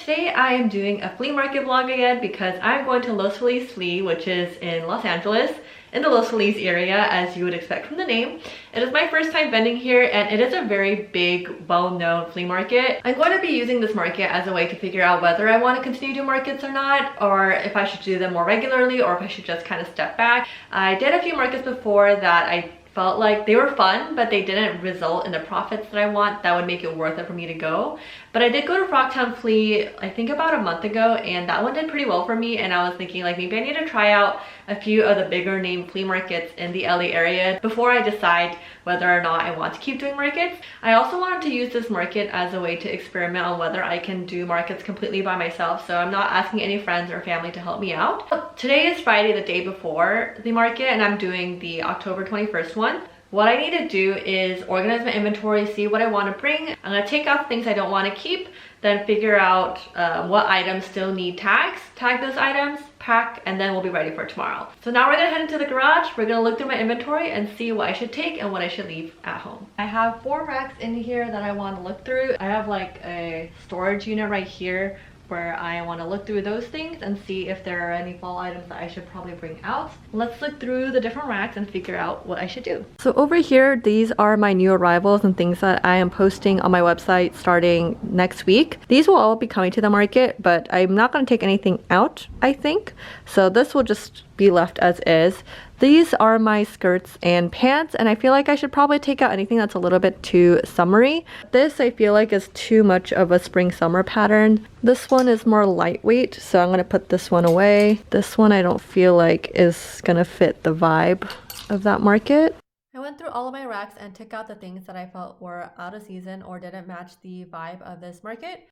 Today I am doing a flea market vlog again because I'm going to Los Feliz Flea, which is in Los Angeles, in the Los Feliz area, as you would expect from the name. It is my first time vending here, and it is a very big, well-known flea market. I'm going to be using this market as a way to figure out whether I want to continue doing markets or not, or if I should do them more regularly, or if I should just kind of step back. I did a few markets before that I felt like they were fun, but they didn't result in the profits that I want that would make it worth it for me to go. But I did go to Frogtown Flea, I think about a month ago, and that one did pretty well for me, and I was thinking like maybe I need to try out a few of the bigger name flea markets in the LA area before I decide whether or not I want to keep doing markets. I also wanted to use this market as a way to experiment on whether I can do markets completely by myself, so I'm not asking any friends or family to help me out. Today is Friday, the day before the market, and I'm doing the October 21st one. What I need to do is organize my inventory, see what I want to bring. I'm going to take out things I don't want to keep, then figure out what items still need tags, tag those items, pack, and then we'll be ready for tomorrow. So now we're going to head into the garage. We're going to look through my inventory and see what I should take and what I should leave at home. I have 4 racks in here that I want to look through. I have like a storage unit right here where I want to look through those things and see if there are any fall items that I should probably bring out. Let's look through the different racks and figure out what I should do. So over here, these are my new arrivals and things that I am posting on my website starting next week. These will all be coming to the market, but I'm not going to take anything out, I think. So this will just be left as is. These are my skirts and pants, and I feel like I should probably take out anything that's a little bit too summery. This I feel like is too much of a spring summer pattern. This one is more lightweight, so I'm gonna put this one away. This one I don't feel like is gonna fit the vibe of that market. I went through all of my racks and took out the things that I felt were out of season or didn't match the vibe of this market.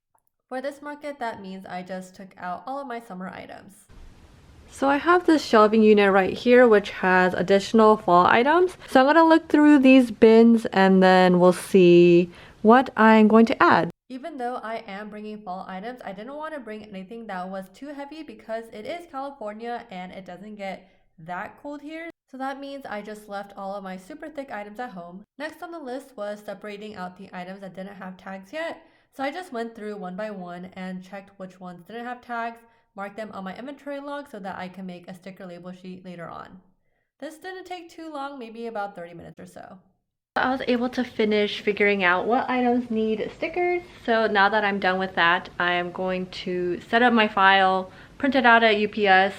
For this market, that means I just took out all of my summer items. So I have this shelving unit right here which has additional fall items. So I'm going to look through these bins and then we'll see what I'm going to add. Even though I am bringing fall items, I didn't want to bring anything that was too heavy because it is California and it doesn't get that cold here. So that means I just left all of my super thick items at home. Next on the list was separating out the items that didn't have tags yet. So I just went through one by one and checked which ones didn't have tags, mark them on my inventory log so that I can make a sticker label sheet later on. This didn't take too long, maybe about 30 minutes or so. I was able to finish figuring out what items need stickers. So now that I'm done with that, I am going to set up my file, print it out at UPS,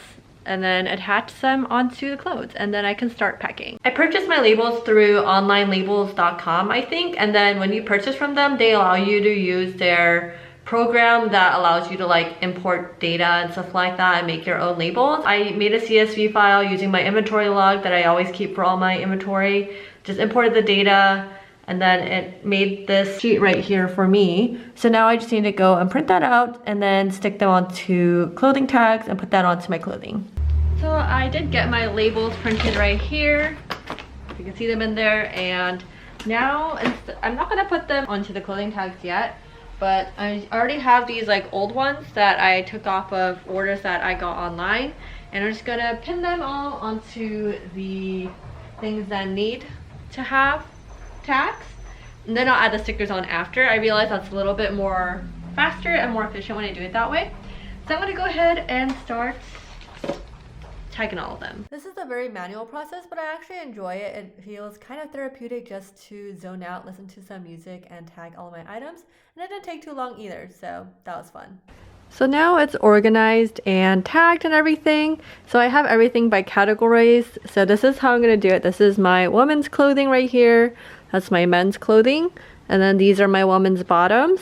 and then attach them onto the clothes, and then I can start packing. I purchased my labels through onlinelabels.com, I think, and then when you purchase from them, they allow you to use their program that allows you to like import data and stuff like that and make your own labels. I made a CSV file using my inventory log that I always keep for all my inventory, just imported the data, and then it made this sheet right here for me. So now I just need to go and print that out and then stick them onto clothing tags and put that onto my clothing. So I did get my labels printed right here. You can see them in there, and now I'm not gonna put them onto the clothing tags yet, but I already have these like old ones that I took off of orders that I got online, and I'm just gonna pin them all onto the things that need to have tags, and then I'll add the stickers on after. I realize that's a little bit more faster and more efficient when I do it that way. So I'm gonna go ahead and start tagging all of them. This is a very manual process, but I actually enjoy it. It feels kind of therapeutic just to zone out, listen to some music, and tag all of my items. And it didn't take too long either, so that was fun. So now it's organized and tagged and everything. So I have everything by categories. So this is how I'm going to do it. This is my women's clothing right here. That's my men's clothing. And then these are my women's bottoms.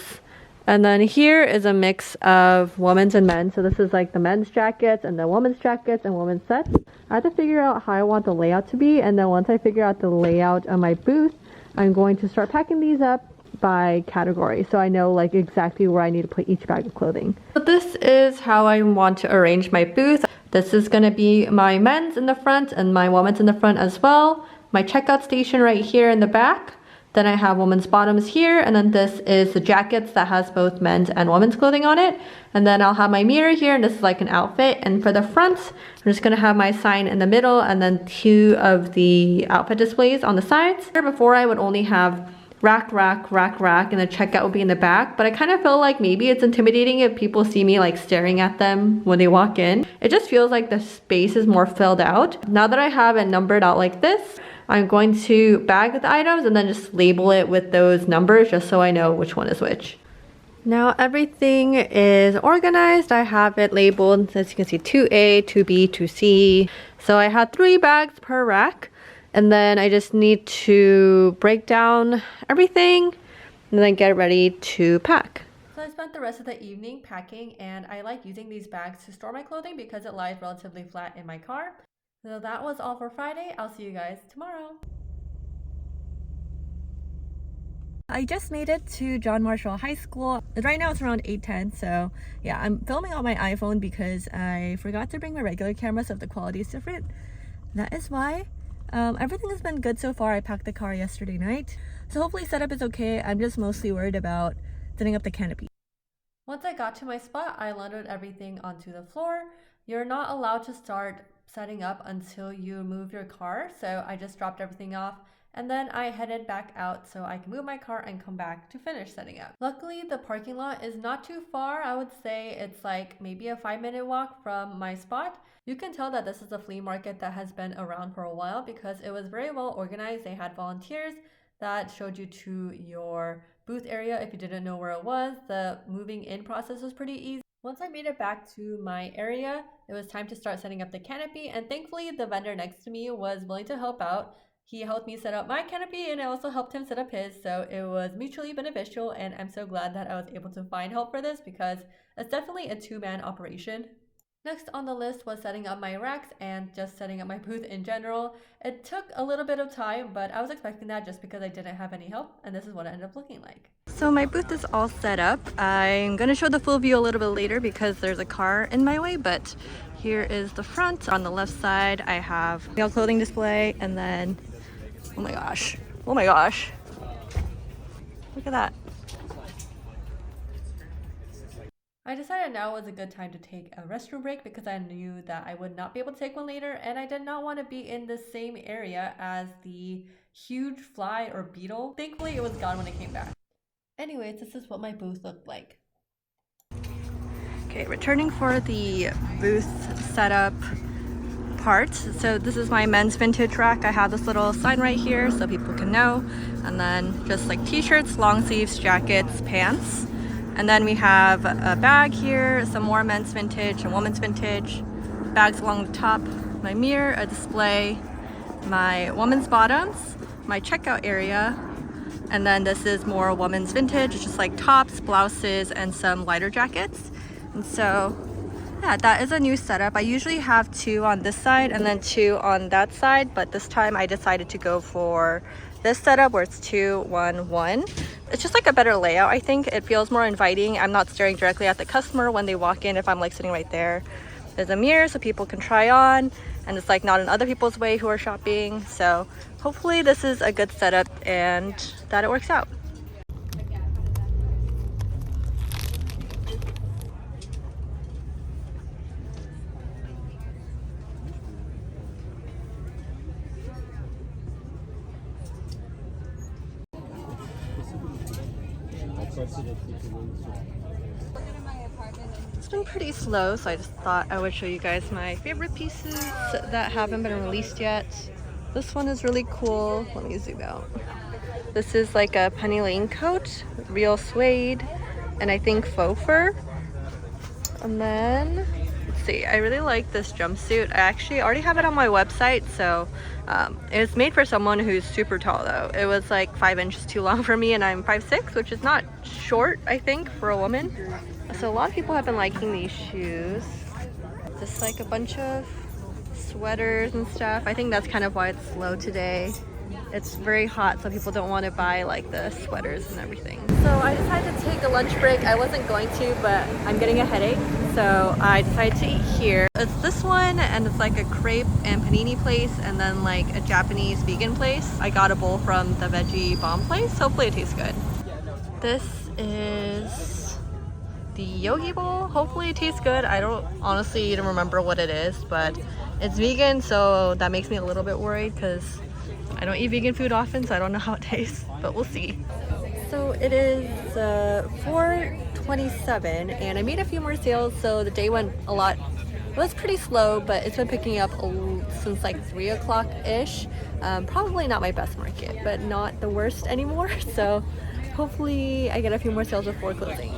And then here is a mix of women's and men's. So this is like the men's jackets and the women's jackets and women's sets. I have to figure out how I want the layout to be. And then once I figure out the layout of my booth, I'm going to start packing these up by category, so I know like exactly where I need to put each bag of clothing. But this is how I want to arrange my booth. This is going to be my men's in the front and my women's in the front as well. My checkout station right here in the back. Then I have women's bottoms here, and then this is the jackets that has both men's and women's clothing on it. And then I'll have my mirror here, and this is like an outfit. And for the front, I'm just gonna have my sign in the middle and then 2 of the outfit displays on the sides. Before I would only have rack, and the checkout will be in the back. But I kind of feel like maybe it's intimidating if people see me like staring at them when they walk in. It just feels like the space is more filled out. Now that I have it numbered out like this, I'm going to bag the items and then just label it with those numbers just so I know which one is which. Now everything is organized. I have it labeled, as you can see, 2A, 2B, 2C. So I had 3 bags per rack. And then I just need to break down everything and then get ready to pack. So I spent the rest of the evening packing, and I like using these bags to store my clothing because it lies relatively flat in my car. So that was all for Friday. I'll see you guys tomorrow. I just made it to John Marshall High School. Right now it's around 8:10, so yeah, I'm filming on my iPhone because I forgot to bring my regular camera, so if the quality is different, that is why. Everything has been good so far. I packed the car yesterday night, so hopefully setup is okay. I'm just mostly worried about setting up the canopy. Once I got to my spot, I landed everything onto the floor. You're not allowed to start setting up until you move your car, so I just dropped everything off and then I headed back out so I can move my car and come back to finish setting up. Luckily, the parking lot is not too far. I would say it's like maybe a 5-minute walk from my spot. You can tell that this is a flea market that has been around for a while because it was very well organized. They had volunteers that showed you to your booth area if you didn't know where it was. The moving in process was pretty easy. Once I made it back to my area, it was time to start setting up the canopy, and thankfully the vendor next to me was willing to help out. He helped me set up my canopy and I also helped him set up his, so it was mutually beneficial, and I'm so glad that I was able to find help for this because it's definitely a 2-man operation. Next on the list was setting up my racks and just setting up my booth in general. It took a little bit of time, but I was expecting that just because I didn't have any help, and this is what it ended up looking like. So my booth is all set up. I'm gonna show the full view a little bit later because there's a car in my way, but here is the front. On the left side, I have male clothing display, and then, oh my gosh, look at that. I decided now was a good time to take a restroom break because I knew that I would not be able to take one later, and I did not want to be in the same area as the huge fly or beetle. Thankfully, it was gone when I came back. Anyways, this is what my booth looked like. Okay, returning for the booth setup part. So this is my men's vintage rack. I have this little sign right here so people can know. And then just like t-shirts, long sleeves, jackets, pants. And then we have a bag here, some more men's vintage and women's vintage. Bags along the top, my mirror, a display, my women's bottoms, my checkout area. And then this is more women's vintage. It's just like tops, blouses, and some lighter jackets. And so yeah, that is a new setup. I usually have 2 on this side and then 2 on that side, but this time I decided to go for this setup where it's 2, 1, 1. It's just like a better layout. I think it feels more inviting. I'm not staring directly at the customer when they walk in if I'm like sitting right there. There's a mirror so people can try on, and it's like not in other people's way who are shopping. So hopefully this is a good setup and that it works out. It's been pretty slow, so I just thought I would show you guys my favorite pieces that haven't been released yet. This one is really cool. Let me zoom out. This is like a Penny Lane coat, real suede, and I think faux fur. And then, let's see, I really like this jumpsuit. I actually already have it on my website, so it's made for someone who's super tall though. It was like 5 inches too long for me, and I'm 5'6", which is not short, I think, for a woman. So a lot of people have been liking these shoes. Just like a bunch of sweaters and stuff. I think that's kind of why it's slow today. It's very hot, so people don't want to buy like the sweaters and everything. So I decided to take a lunch break. I wasn't going to, but I'm getting a headache, so I decided to eat here. It's this one, and it's like a crepe and panini place, and then like a Japanese vegan place. I got a bowl from the veggie bomb place. Hopefully it tastes good. This is the yogi bowl. Hopefully it tastes good. I don't honestly even remember what it is, but it's vegan, so that makes me a little bit worried because I don't eat vegan food often, so I don't know how it tastes, but we'll see. So it is 4:27 and I made a few more sales, so the day went a lot. It was pretty slow, but it's been picking up since like 3 o'clock-ish. Probably not my best market, but not the worst anymore. So hopefully I get a few more sales before closing.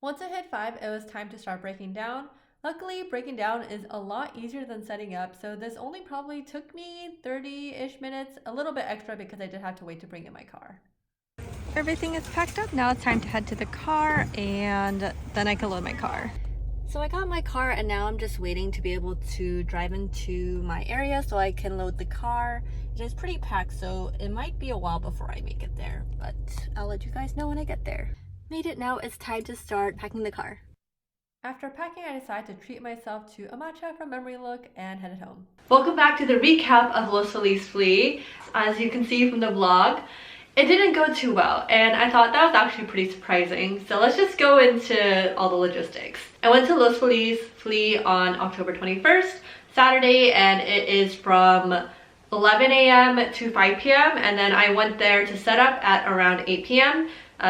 Once it hit 5, it was time to start breaking down. Luckily, breaking down is a lot easier than setting up, so this only probably took me 30-ish minutes, a little bit extra because I did have to wait to bring in my car. Everything is packed up. Now it's time to head to the car and then I can load my car. So I got my car and now I'm just waiting to be able to drive into my area so I can load the car. It is pretty packed, so it might be a while before I make it there, but I'll let you guys know when I get there. Made it. Now it's time to start packing the car. After packing, I decided to treat myself to a matcha from Memory Look and headed home. Welcome back to the recap of Los Feliz Flea. As you can see from the vlog, it didn't go too well, and I thought that was actually pretty surprising. So let's just go into all the logistics. I went to Los Feliz Flea on October 21st, Saturday, and it is from 11 a.m. to 5 p.m. and then I went there to set up at around 8 p.m.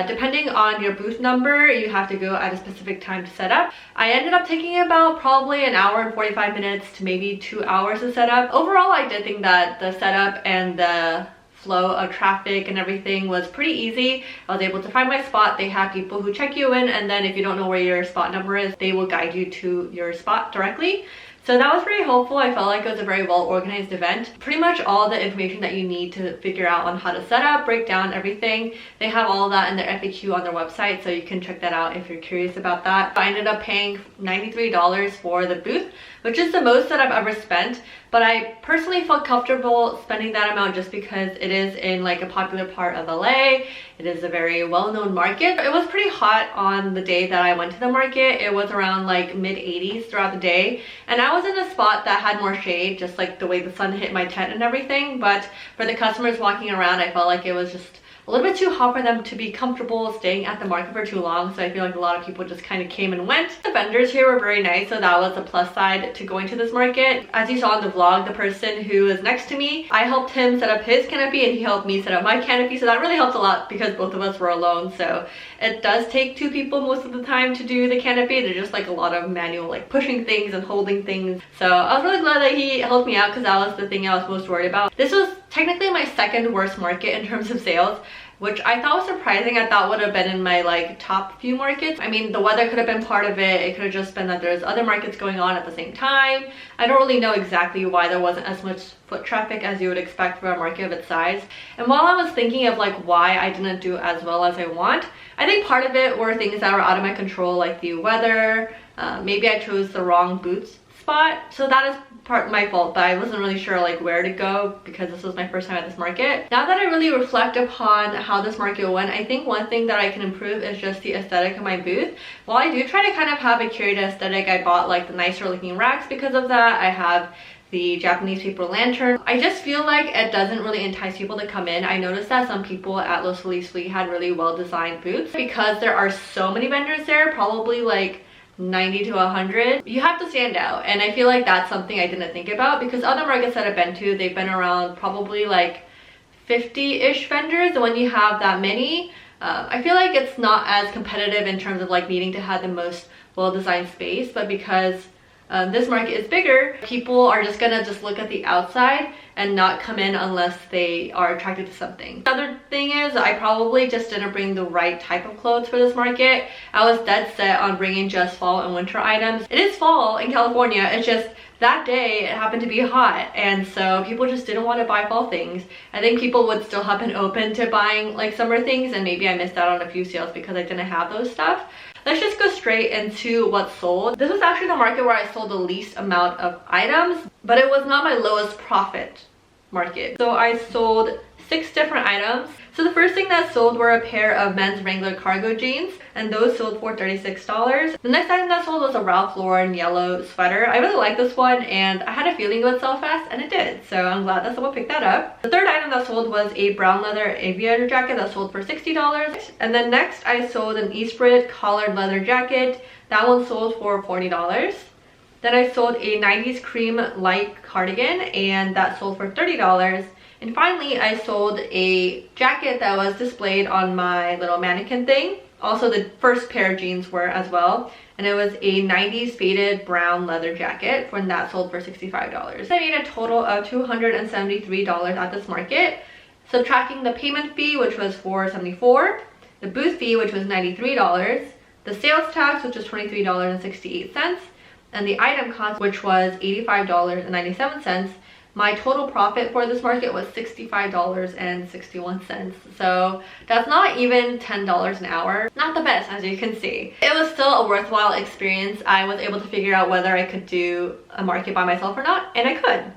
Depending on your booth number, you have to go at a specific time to set up. I ended up taking about probably an hour and 45 minutes to maybe 2 hours to set up. Overall, I did think that the setup and the flow of traffic and everything was pretty easy. I was able to find my spot. They have people who check you in, and then if you don't know where your spot number is, they will guide you to your spot directly. So that was very helpful. I felt like it was a very well organized event. Pretty much all the information that you need to figure out on how to set up, break down everything. They have all of that in their FAQ on their website, so you can check that out if you're curious about that. I ended up paying $93 for the booth, which is the most that I've ever spent. But I personally felt comfortable spending that amount just because it is in like a popular part of LA. It is a very well-known market. It was pretty hot on the day that I went to the market. It was around like mid-80s throughout the day. And I was in a spot that had more shade, just like the way the sun hit my tent and everything. But for the customers walking around, I felt like it was just a little bit too hot for them to be comfortable staying at the market for too long, so I feel like a lot of people just kind of came and went. The vendors here were very nice, so that was a plus side to going to this market. As you saw in the vlog, the person who is next to me, I helped him set up his canopy and he helped me set up my canopy, so that really helped a lot because both of us were alone. So it does take 2 people most of the time to do the canopy. There's just like a lot of manual like pushing things and holding things. So I was really glad that he helped me out because that was the thing I was most worried about. This was technically my second worst market in terms of sales, which I thought was surprising. I thought would have been in my like top few markets. I mean, the weather could have been part of it. It could have just been that there's other markets going on at the same time. I don't really know exactly why there wasn't as much foot traffic as you would expect for a market of its size. And while I was thinking of like why I didn't do as well as I want, I think part of it were things that were out of my control, like the weather. Maybe I chose the wrong booth spot, so that is part my fault, but I wasn't really sure like where to go because this was my first time at this market. Now that I really reflect upon how this market went, I think one thing that I can improve is just the aesthetic of my booth. While I do try to kind of have a curated aesthetic, I bought like the nicer looking racks because of that. I have the Japanese paper lantern. I just feel like it doesn't really entice people to come in. I noticed that some people at Los Feliz Flea had really well designed booths because there are so many vendors there, probably like 90 to 100. You have to stand out, and I feel like that's something I didn't think about because other markets that I've been to, they've been around probably like 50-ish vendors, and when you have that many, I feel like it's not as competitive in terms of like needing to have the most well-designed space. But because this market is bigger, people are just gonna just look at the outside and not come in unless they are attracted to something. Another thing is I probably just didn't bring the right type of clothes for this market. I was dead set on bringing just fall and winter items. It is fall in California, it's just that day it happened to be hot, and so people just didn't want to buy fall things. I think people would still have been open to buying like summer things, and maybe I missed out on a few sales because I didn't have those stuff. Let's just go straight into what sold. This was actually the market where I sold the least amount of items, but it was not my lowest profit market. So I sold 6 different items. So the first thing that sold were a pair of men's Wrangler cargo jeans, and those sold for $36. The next item that sold was a Ralph Lauren yellow sweater. I really like this one, and I had a feeling it would sell fast, and it did. So I'm glad that someone picked that up. The third item that sold was a brown leather aviator jacket that sold for $60. And then next I sold an Eastbridge collared leather jacket. That one sold for $40. Then I sold a 90s cream light cardigan, and that sold for $30. And finally, I sold a jacket that was displayed on my little mannequin thing. Also, the first pair of jeans were as well. And it was a 90s faded brown leather jacket, and that sold for $65. I made a total of $273 at this market. Subtracting the payment fee, which was $474, the booth fee, which was $93, the sales tax, which was $23.68, and the item cost, which was $85.97, my total profit for this market was $65.61. So that's not even $10 an hour. Not the best, as you can see. It was still a worthwhile experience. I was able to figure out whether I could do a market by myself or not, and I could.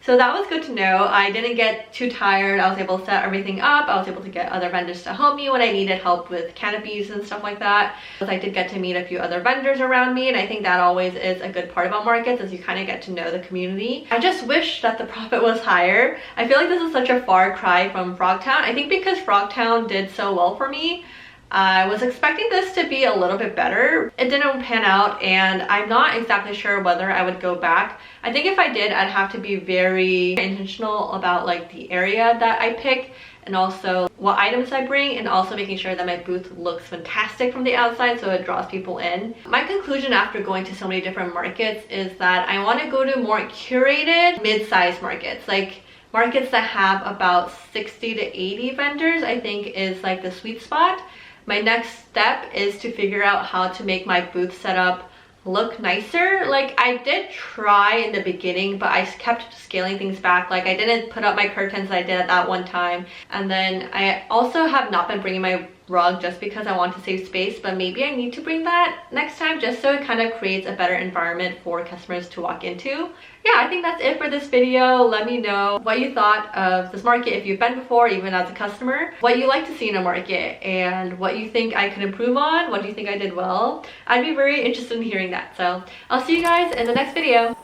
So that was good to know. I didn't get too tired. I was able to set everything up. I was able to get other vendors to help me when I needed help with canopies and stuff like that. I did get to meet a few other vendors around me, and I think that always is a good part about markets, as you kind of get to know the community. I just wish that the profit was higher. I feel like this is such a far cry from Frogtown. I think because Frogtown did so well for me, I was expecting this to be a little bit better. It didn't pan out, and I'm not exactly sure whether I would go back. I think if I did, I'd have to be very intentional about like the area that I pick, and also what items I bring, and also making sure that my booth looks fantastic from the outside so it draws people in. My conclusion after going to so many different markets is that I want to go to more curated mid-sized markets, like markets that have about 60 to 80 vendors. I think is like the sweet spot. My next step is to figure out how to make my booth setup look nicer. Like, I did try in the beginning, but I kept scaling things back. Like, I didn't put up my curtains I did at that one time. And then I also have not been bringing my rug just because I want to save space, but maybe I need to bring that next time just so it kind of creates a better environment for customers to walk into. Yeah, I think that's it for this video. Let me know what you thought of this market if you've been before, even as a customer, what you like to see in a market, and what you think I could improve on, what do you think I did well. I'd be very interested in hearing that. So I'll see you guys in the next video.